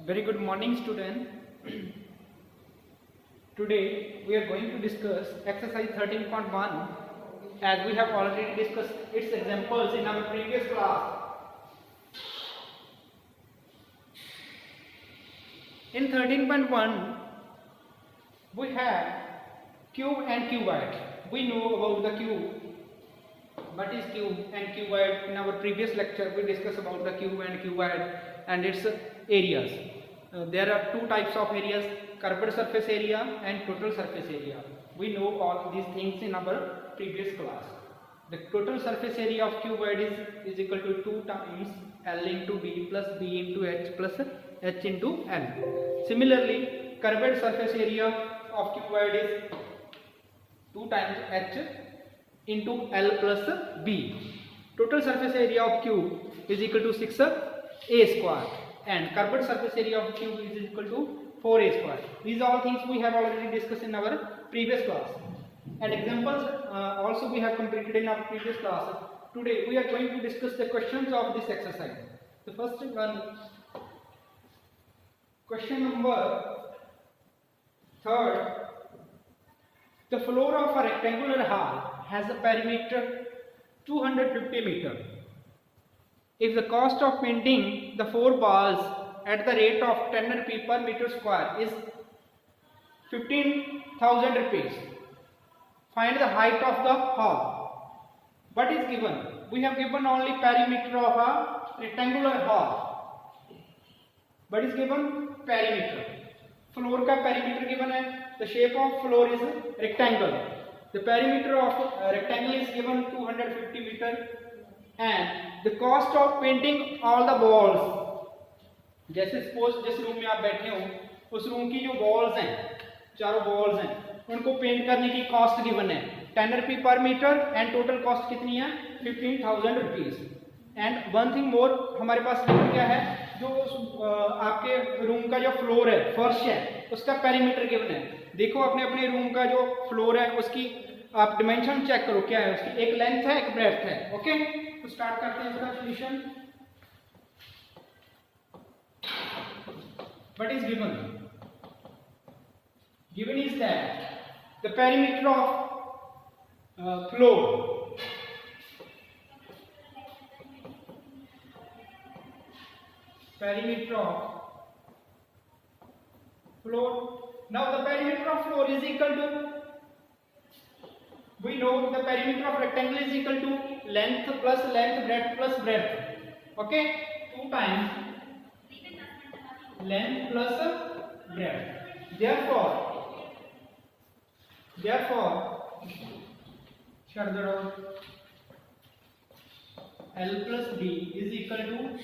Very good morning, student. Today we are going to discuss exercise 13.1 as we have already discussed its examples in our previous class. In 13.1 we have cube and cuboid. We know about the cube. What is cube and cuboid? In our previous lecture we discussed about the cube and cuboid and its areas. There are two types of areas, curved surface area and total surface area. We know all these things in our previous class. The total surface area of cuboid is equal to 2 times L into B plus B into H plus H into L. Similarly, curved surface area of cuboid is 2 times H into L plus B. Total surface area of cube is equal to 6A square and curved surface area of cube is equal to 4A square. These are all things we have already discussed in our previous class. And examples also we have completed in our previous class. Today we are going to discuss the questions of this exercise. The first one, question number 3. The floor of a rectangular hall has a perimeter 250 meters. If the cost of painting the 4 walls at the rate of 10 rupees per meter square is 15,000 rupees, find the height of the hall. What is given? We have given only perimeter of a rectangular hall. What is given? Perimeter. Floor का perimeter given है. The shape of floor is rectangle. The perimeter of rectangle is given 250 meter. And the cost of painting all the walls. जैसे suppose जिस room में आप बैठे हो उस room की जो वॉल्स हैं, चारों वॉल्स हैं, उनको पेंट करने की कॉस्ट गिवन है 10 rupees per metre and total cost कितनी है 15,000 rupees. And one thing more, हमारे पास लिखा क्या है, जो आपके रूम का जो फ्लोर है, फर्श है, उसका पेरीमीटर गिवन है. देखो अपने अपने रूम का जो फ्लोर है उसकी आप डिमेंशन चेक करो क्या है उसकी, एक लेंथ है एक ब्रेड्थ है. ओके, तो स्टार्ट करते हैं इसका solution. What is given? Given is that the perimeter of floor Now the perimeter of floor is equal to, we know the perimeter of rectangle is equal to length plus length, breadth plus breadth. Okay, 2 times length plus breadth. Therefore L plus B is equal to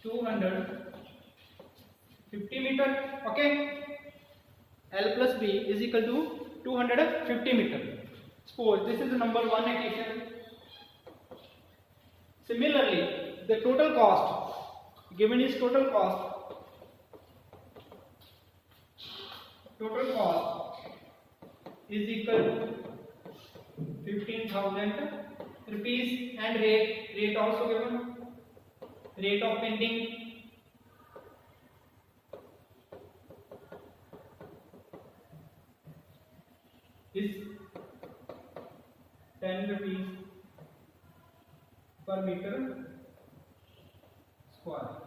250 meter. Okay, L plus B is equal to 250 meter. Suppose this is the number 1 equation. Similarly, the total cost given is total cost is equal to 15,000 rupees and rate also given, rate of painting is 10 rupees per meter square.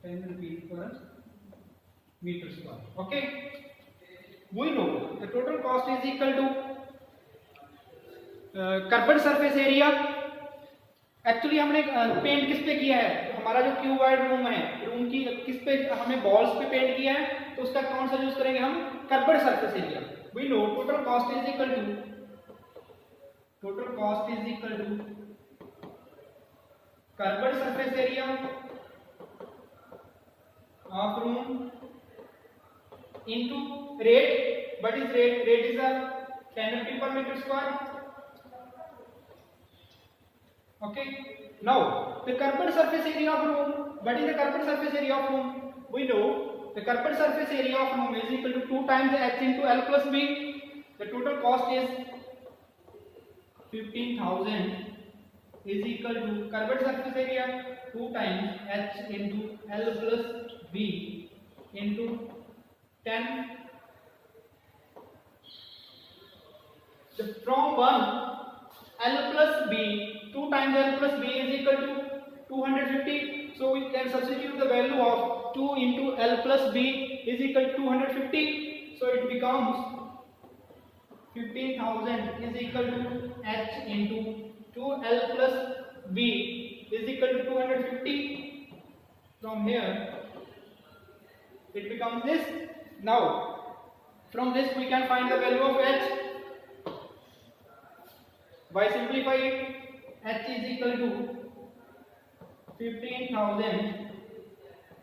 10 rupees per meter square. Okay, we know the total cost is equal to curved surface area. Actually हमने paint किस पे किया है, हमारा जो cuboid room है, room की किस पे हमने वॉल्स पे पेंट किया है, तो उसका कौन सा यूज करेंगे हम, curved surface area. We know total cost is equal to curved surface area of room into rate. What is rate? Rate is a 10 rupees per meter square. Okay, now the curved surface area of room. What is the curved surface area of room? We know the curved surface area of room is equal to 2 times h into L plus B. The total cost is 15,000 is equal to curved surface area 2 times h into L plus B into 10. From 1, L plus B, 2 times L plus B is equal to 250. So we can substitute the value of 2 into L plus B is equal to 250. So it becomes 15,000 is equal to H into 2L plus B is equal to 250. From here it becomes this. Now from this we can find the value of H. By simplifying, H is equal to 15,000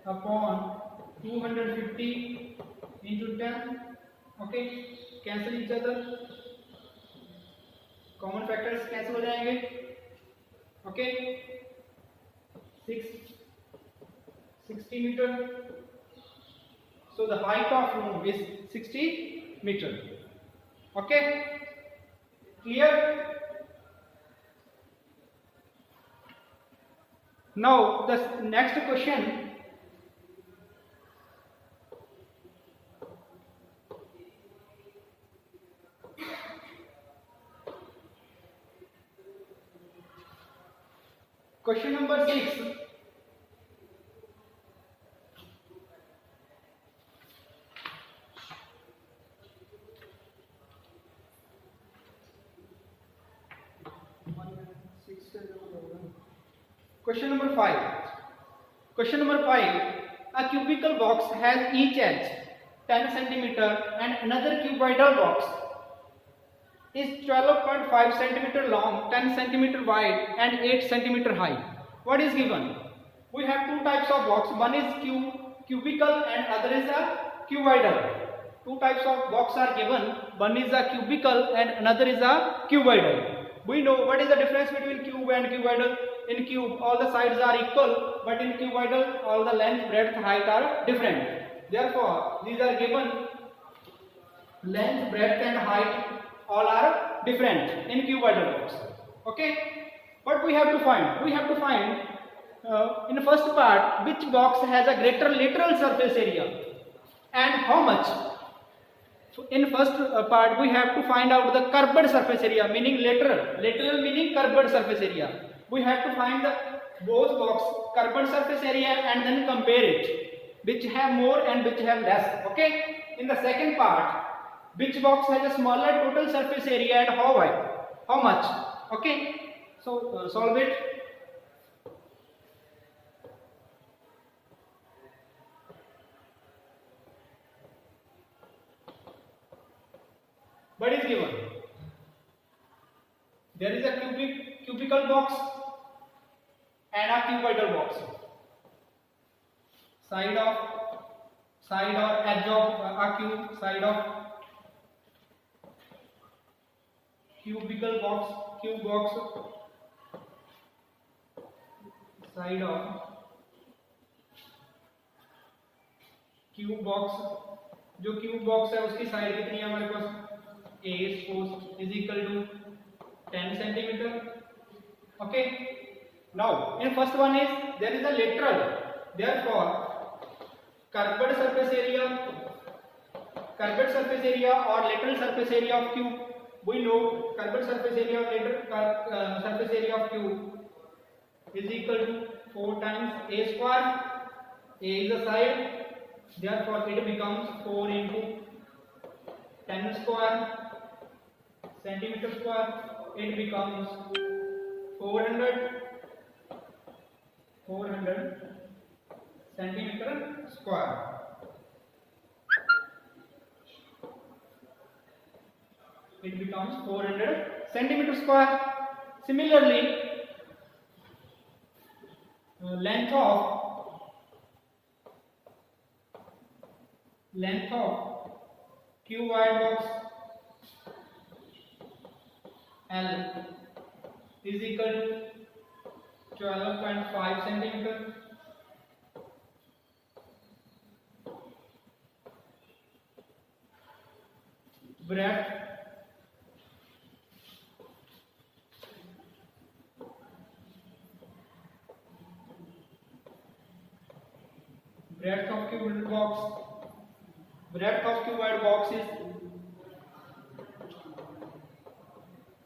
upon 250 into 10. Okay, cancel each other. Common factors cancel हो जाएंगे. Okay, 60 meter. So the height of room is 60 meter. Okay, clear? Now the next question. Question number 6. Question number 5. Question number 5. A cubical box has each edge 10 centimeter and another cuboidal box is 12.5 centimeter long, 10 centimeter wide and 8 centimeter high. What is given? We have two types of box. One is cubical and other is a cuboidal. Two types of box are given. One is a cubical and another is a cuboidal. We know what is the difference between cube and cuboidal. In cube all the sides are equal, but in cuboidal all the length, breadth, height are different. Therefore these are given length, breadth and height all are different in cuboidal box. Okay, what we have to find? We have to find in the first part which box has a greater lateral surface area and how much. So in first part we have to find out the curved surface area, meaning lateral meaning curved surface area. We have to find the both box curved surface area and then compare it, which have more and which have less. Okay, in the second part, which box has a smaller total surface area and how wide, how much. Okay, so solve it. What is given? There is a cubical box and a cuboidal box. Side or edge of a cube, side of cubical box, cube box, side of cube box. जो cube box है उसकी side कितनी है हमारे पास? A suppose is equal to 10 centimeter. Okay. Now in first one is there is a lateral. Therefore curved surface area or lateral surface area of cube. We know curved surface area or lateral surface area of cube is equal to 4 times a square. A is the side. Therefore it becomes 4 into 10 square centimeter square. It becomes 400 centimeter square. It becomes 400 centimeter square. Similarly, length of cuboid box L is equal to 12.5 centimeter. breadth of cuboid box, breadth of cuboid box is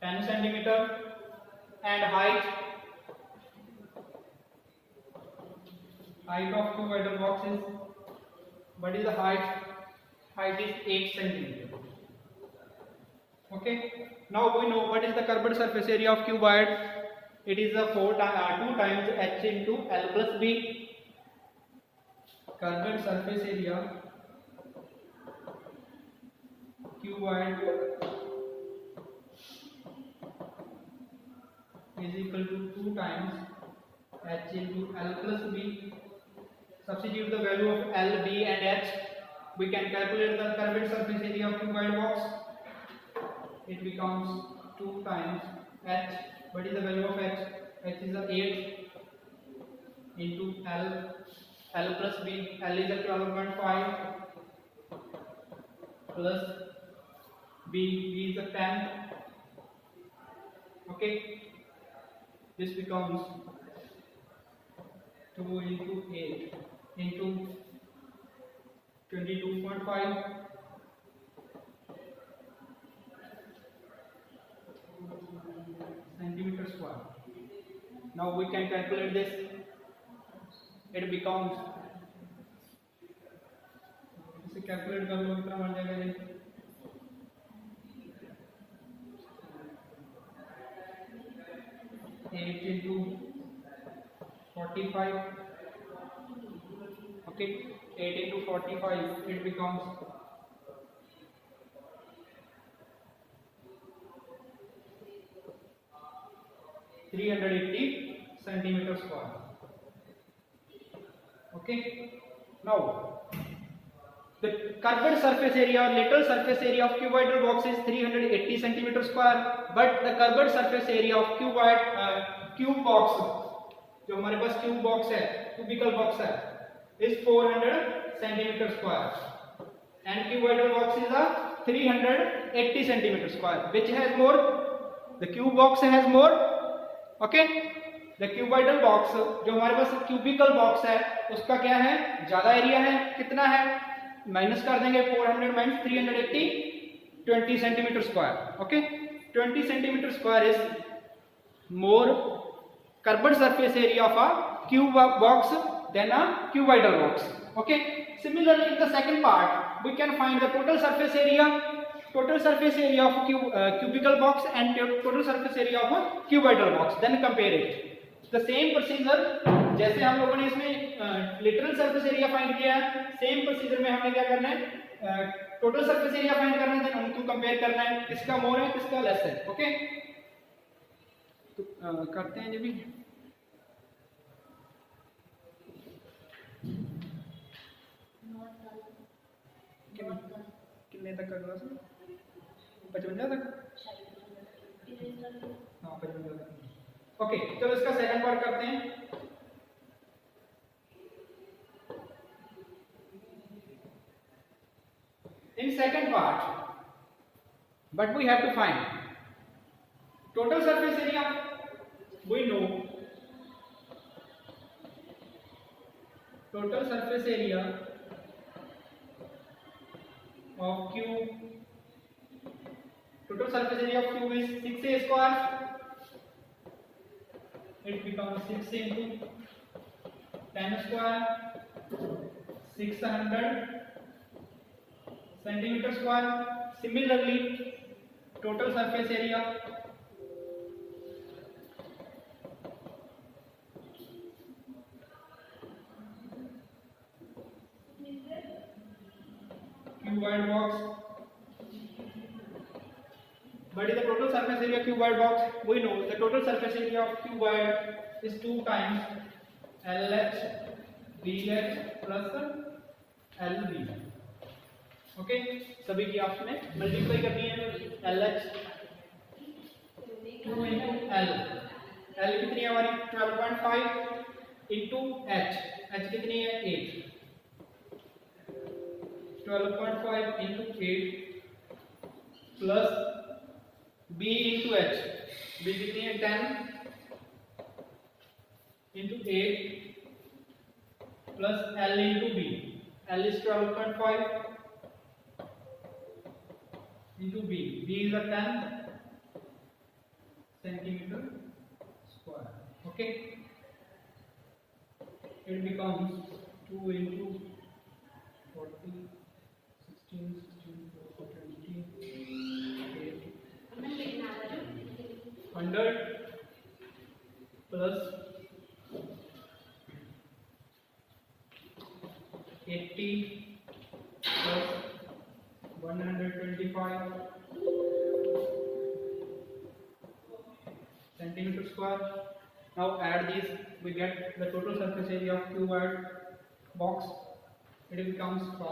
10 centimeter, and height of cuboidal box is, what is the height? Height is 8 centimeter. Okay. Now we know what is the curved surface area of cuboid. It is a 2 times h into L plus B. Curved surface area cuboid is equal to 2 times h into L plus B. Substitute the value of L, B and H. We can calculate the curved surface area of cuboid box. It becomes 2 times H. What is the value of H? H is 8 into L. L plus B. L is 12.5 plus B is 10. Okay. This becomes 2 into 8 into 22.5 centimeter square. Now we can calculate this. It becomes, इसे calculate कर लो कितना बन जाएगा ये, eight into 45. Okay, 8 into 45, it becomes 380 centimeter square. Okay. Now, the curved surface area or lateral surface area of cuboidal box is 380 centimeter square, but the curved surface area of cube box, जो हमारे पास cube box है, cubical box है, is 400 centimeter square, and cuboidal box is a 380 centimeter square. Which has more? The cube box has more. Okay. The cuboidal box, जो हमारे पास cubical box है, उसका क्या है? ज्यादा एरिया है. कितना है? माइनस कर देंगे 400 minus 380, 20 centimeter square. Okay. 20 centimeter square is more curved surface area of a cube box than a cuboidal box. Okay. Similarly, in the second part, we can find the total surface area of cubical box and total surface area of a cuboidal box. Then compare it. The same procedure, जैसे हम लोगों ने इसमें lateral surface area find किया है, same procedure में हमने क्या करना है? Total surface area find करना है, then उनको compare करना है, किसका more है, किसका less है. Okay? तो करते हैं ये भी. कितने तक करना है? 55 तक? हाँ 55 तक. ओके, चलो इसका सेकंड पार्ट करते हैं. In second part, but we have to find total surface area. We know total surface area of cube. Total surface area of cube is 6a square. It becomes 6 into 10 square, 600 centimeter square. Similarly, total surface area cuboid box. What is the total surface area of cuboid box? We know the total surface area of cuboid is 2 times LH BH plus LB. Okay, सभी की आपने multiply करनी है. LH 2 into L. L कितनी है हमारी? 12.5 into H. H कितनी है? 8. 12.5 into 8 plus b into h, b कितनी है 10 into 8 plus l into b, l is 12.5 into b, b is a 10 centimeter square. Okay, it becomes 2 into 40, 16, 16, 20, 100 plus 80 plus 125 centimeter square. Now add these, we get the total surface area of cuboid box. It becomes 5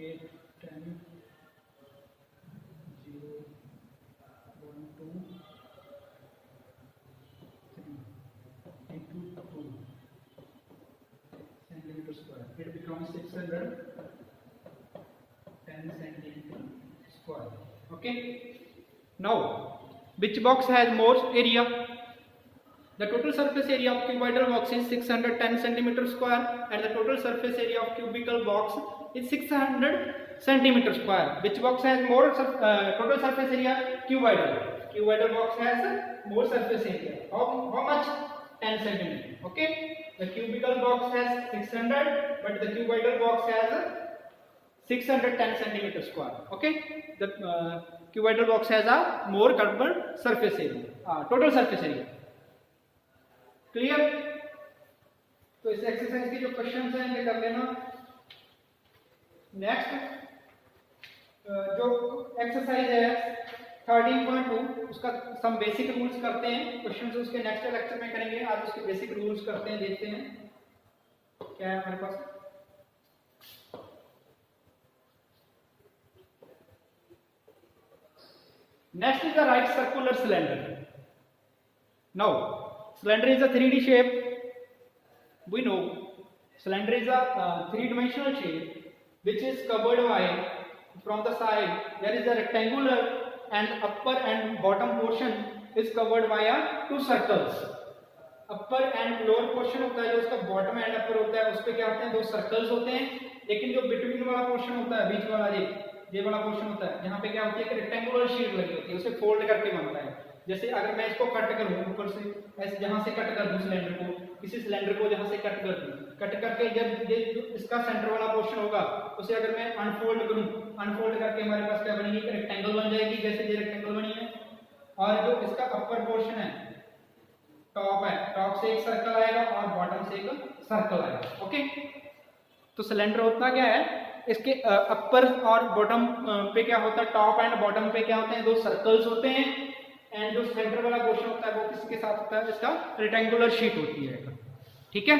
8 10 0 1 2 3 into 2 centimeter square. It becomes 610 centimeter square. Okay, now which box has more area? The total surface area of cuboidal box is 610 centimeter square and the total surface area of cubical box is 600 centimeter square. Which box has more total surface area? Cuboidal. Cuboidal box has more surface area. How much? 10 centimeter. Okay, the cubical box has 600 but the cuboidal box has 610 centimeter square. Okay, the cuboidal box has a more covered surface area, total surface area. Clear? तो इस exercise के जो questions हैं ये कर लेना। Next जो exercise है 13.2 उसका सम बेसिक रूल्स करते हैं, क्वेश्चंस उसके नेक्स्ट लेक्चर में करेंगे। आज उसके बेसिक रूल्स करते हैं, देखते हैं क्या है हमारे पास। Next is the right circular cylinder. Now, cylinder is a 3D shape. We know cylinder is a three-dimensional shape which is covered by, from the side there is a rectangular and upper and bottom portion is covered by two circles. Upper and lower portion होता है, जो उसका bottom and upper होता है उस पे क्या होते हैं, दो circles होते हैं। लेकिन जो between वाला portion होता है, बीच वाला ये वाला पोर्शन होता है, जहाँ पे क्या होती है कि रेक्टेंगुलर शीट लगी होती है, उसे फोल्ड करके बनता है। जैसे अगर मैं इसको कट करूँ ऊपर से ऐसे, जहाँ से कट कर दूँ सिलेंडर को, किसी सिलेंडर को जहाँ से कट कर दूँ, कट करके जब ये जो इसका सेंटर वाला पोर्शन होगा उसे अगर मैं अनफोल्ड करूँ, अनफोल्ड करके हमारे पास क्या बनेगी, रेक्टेंगल बन जाएगी, जैसे ये रेक्टेंगल बनी है। और जो इसका अपर पोर्शन है, टॉप है, टॉप से एक सर्कल आएगा और बॉटम से एक सर्कल आएगा। ओके, तो सिलेंडर होता क्या है, इसके अपर और बॉटम पे क्या होता है, टॉप एंड बॉटम पे क्या होते हैं, दो सर्कल्स होते हैं। एंड जो सेंटर वाला पोर्शन होता है वो किसके साथ होता है, इसका रेक्टेंगुलर शीट होती है। ठीक है,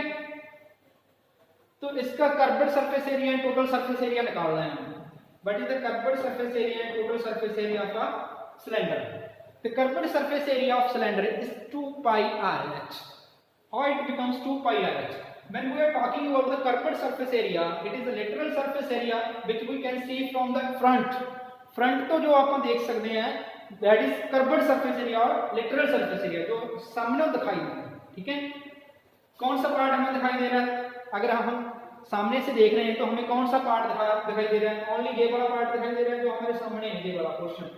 तो इसका curved surface area and total surface area निकालना है हमें। What is the curved surface area and total surface area of a cylinder? The curved surface area of cylinder is 2 pi r/h. How it becomes 2 pi r/h? When we are talking about the curved surface area, it is the lateral surface area which we can see from the front. Front तो जो आप देख सकते हैं, that is curved surface area और lateral surface area, जो सामने दिखाई दे रहा है। ठीक है, कौन सा पार्ट हमें दिखाई दे रहा है? अगर हम सामने से देख रहे हैं तो हमें कौन सा पार्ट दिखाई दे रहा है? ओनली ये वाला पार्ट दिखाई दे रहा है जो हमारे सामने है, ये वाला पोर्शन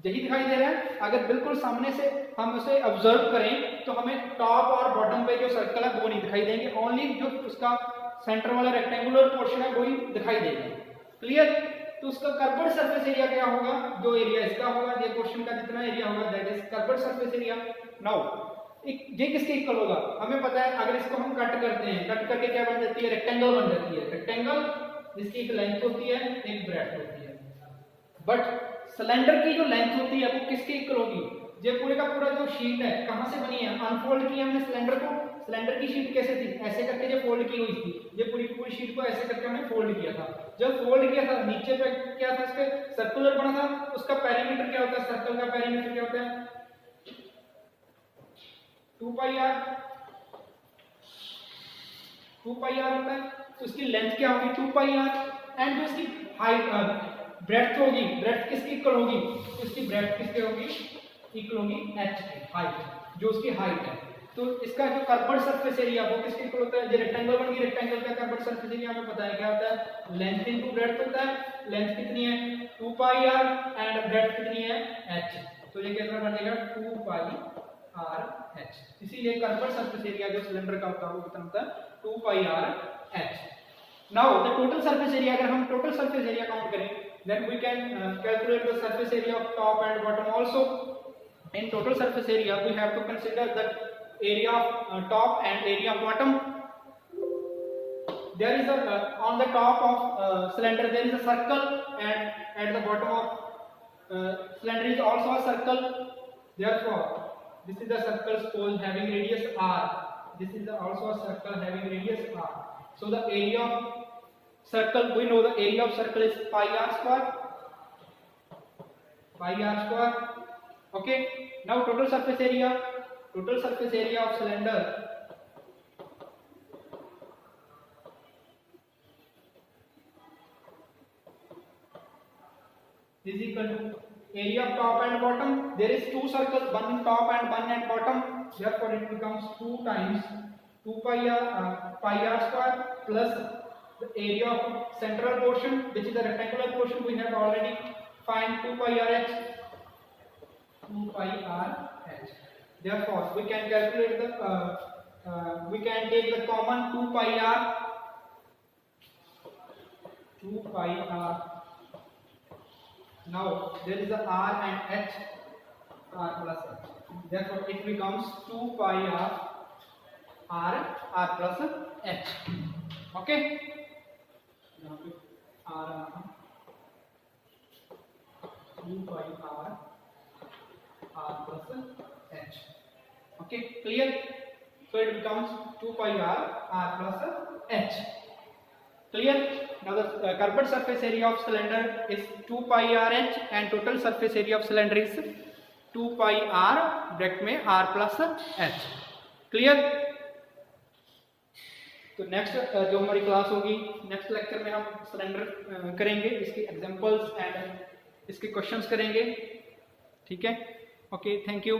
यही दिखाई दे रहा है। अगर बिल्कुल सामने से हम उसे ऑब्जर्व करें तो हमें टॉप और बॉटम पे जो सर्कल है वो नहीं दिखाई देंगे, ओनली जो उसका सेंटर वाला रेक्टेंगुलर पोर्शन है वही दिखाई देगा। क्लियर? तो उसका कर्व्ड सरफेस एरिया क्या होगा, जो एरिया इसका होगा, ये पोर्शन का जितना एरिया होगा that is curved surface area. Now ये किसके इक्वल होगा? हमें पता है, अगर इसको हम कट करते हैं, कट करके क्या बन जाती है, रेक्टेंगल बन जाती है। रेक्टेंगल जिसकी एक लेंथ होती है, एक ब्रेड्थ होती है। बट सिलेंडर की जो लेंथ होती है वो किसके इक्वल होगी? ये पूरे का पूरा जो शीट है कहां से बनी है, अनफोल्ड किया हमने सिलेंडर को। सिलेंडर की शीट कैसे थी, ऐसे करके जो फोल्ड की हुई थी, ये पूरी की पूरी शीट को ऐसे करके हमने फोल्ड किया था। जब फोल्ड किया था नीचे पे क्या था, इसके सर्कुलर बना था, उसका पेरीमीटर क्या होता है, सर्कल का पेरीमीटर क्या होता है, 2 pi r। 2 पाई आर होता है, तो उसकी लेंथ क्या होगी 2 पाई आर, एंड जो उसकी हाइट ब्रेड्थ होगी, ब्रेड्थ किसकी इक्वल होगी, तो इसकी ब्रेड्थ किसके होगी, इक्वल होगी h की हाइट, जो उसकी हाइट है। तो इसका जो कर्व्ड सरफेस एरिया वो किसके इक्वल होता है, जो रेक्टेंगल बन गई, रेक्टेंगल का कर्व्ड सरफेस एरिया हमें पता है क्या होता है, लेंथ इनटू ब्रेड्थ होता है। लेंथ कितनी है 2 पाई r एंड ब्रेड्थ कितनी है h, तो ये कितना बनेगा 2 पाई r h। इसीलिए कर्व्ड सरफेस एरिया जो सिलेंडर का होता है वो कितना होता है 2 पाई r h। Now the total surface area, अगर हम टोटल सरफेस एरिया काउंट करें, then we can calculate the surface area of top and bottom also. In total surface area we have to consider that area of top and area of bottom. There is a on the top of cylinder there is a circle, and at the bottom of cylinder is also a circle. Therefore this is the circle pole having radius r, this is also a circle having radius r. So the area of circle, we know the area of circle is pi r square, pi r square. Okay, now total surface area of cylinder is equal to area of top and bottom. There is two circles, one in top and one at bottom, therefore it becomes 2 times 2 pi r square plus the area of central portion, which is the rectangular portion. We have already find 2 pi r h, 2 pi r h. Therefore we can calculate the we can take the common 2 pi r, 2 pi r. Now there is a r and h, r plus h, therefore it becomes 2 pi r plus h. Okay, r 2 pi r plus h. Okay, clear? So it becomes 2 pi r plus h. Clear? Now the curved surface area of cylinder is 2 pi r h and total surface area of cylinder is 2 pi r bracket में r plus h. Clear? तो next जो हमारी class होगी, next lecture में हम cylinder करेंगे, इसके examples and इसके क्वेश्चंस करेंगे। ठीक है, ओके, थैंक यू।